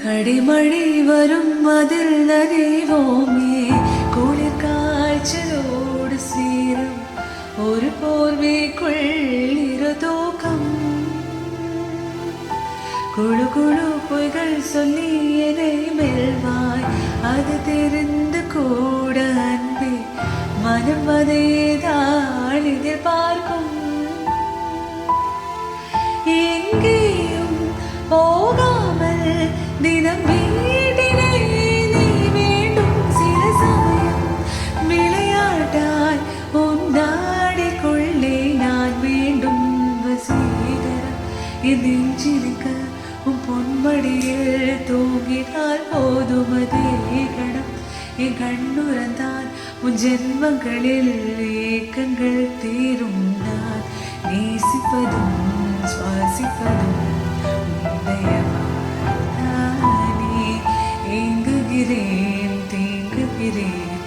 அடிமழை வரும் அதில் நனைவோமே குளிர் காய்ச்சலோடு சேரும் ஒரு போர்வைக்குள் இருதோக்கம் குழு குழு பொய்கள் சொல்லி என்னை மெல்வாய் அது தெரிந்து கூட அன்பே மனம் அதைதான் எதிர்பார்க்கும் எங்கேயும் போகாமல் தினம் வீட்டிலே நீ வேண்டும் சில சமயம் விளையாட்டாய் உன் நாடிக்குள்ளே நான் வேண்டும் வசீகரம் என் நெஞ்சிருக்க உன் பொன்மடியில் தூங்கினால் போதும் அதே கணம் என் கண்ணுறந்தான் உன் ஜென்மங்களில் ஏக்கங்கள் தீரும் நான் நேசிப்பதும் சுவாசிப்பதும் உன்னையவானே ஏங்குகிறேன் தேங்குகிறேன்